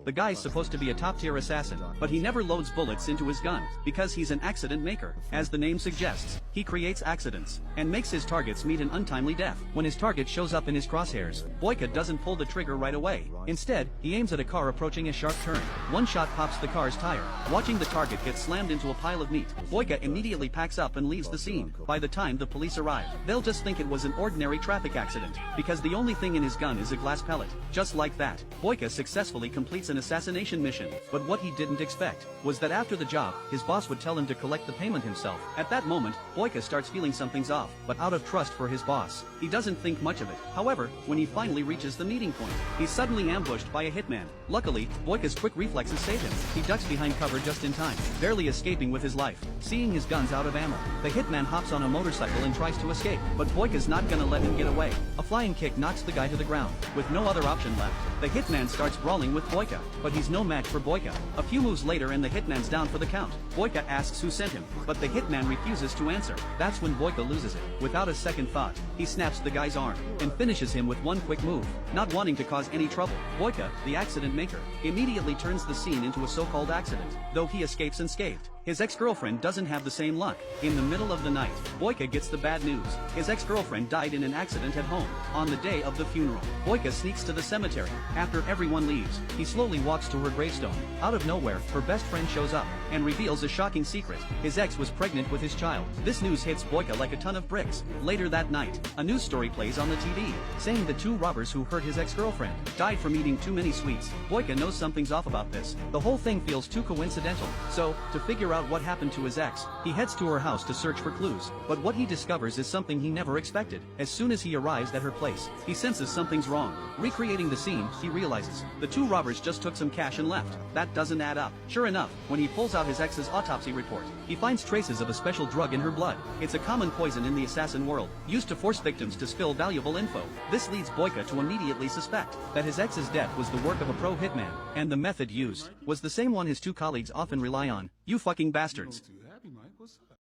The guy's supposed to be a top-tier assassin, but he never loads bullets into his gun, because he's an accident maker. As the name suggests, he creates accidents, and makes his targets meet an untimely death. When his target shows up in his crosshairs, Boyka doesn't pull the trigger right away. Instead, he aims at a car approaching a sharp turn. One shot pops the car's tire. Watching the target get slammed into a pile of meat, Boyka immediately packs up and leaves the scene. By the time the police arrive, they'll just think it was an ordinary traffic accident, because the only thing in his gun is a glass pellet. Just like that, Boyka successfully completes an assassination mission. But what he didn't expect was that after the job, his boss would tell him to collect the payment himself. At that moment, Boyka starts feeling something's off, but out of trust for his boss, he doesn't think much of it. However, when he finally reaches the meeting point, he's suddenly ambushed by a hitman. Luckily, Boyka's quick reflexes save him. He ducks behind cover just in time, barely escaping with his life. Seeing his guns out of ammo, the hitman hops on a motorcycle and tries to escape, but Boyka's not gonna let him get away. A flying kick knocks the guy to the ground. With no other option left, the hitman starts brawling with Boyka, but he's no match for Boyka. A few moves later and the hitman's down for the count. Boyka asks who sent him, but the hitman refuses to answer. That's when Boyka loses it. Without a second thought, he snaps the guy's arm, and finishes him with one quick move. Not wanting to cause any trouble, Boyka, the accident maker, immediately turns the scene into a so-called accident, though he escapes unscathed. His ex-girlfriend doesn't have the same luck. In the middle of the night, Boyka gets the bad news. His ex-girlfriend died in an accident at home. On the day of the funeral, Boyka sneaks to the cemetery. After everyone leaves, he slowly walks to her gravestone. Out of nowhere, her best friend shows up, and reveals a shocking secret. His ex was pregnant with his child. This news hits Boyka like a ton of bricks. Later that night, a news story plays on the TV, saying the two robbers who hurt his ex-girlfriend died from eating too many sweets. Boyka knows something's off about this. The whole thing feels too coincidental. So, to figure out what happened to his ex, he heads to her house to search for clues. But what he discovers is something he never expected. As soon as he arrives at her place, he senses something's wrong. Recreating the scene, he realizes the two robbers just took some cash and left. That doesn't add up. Sure enough, when he pulls out his ex's autopsy report, he finds traces of a special drug in her blood. It's a common poison in the assassin world, used to force victims to spill valuable info. This leads Boyka to immediately suspect that his ex's death was the work of a pro hitman, and the method used was the same one his two colleagues often rely on. You fucking bastards.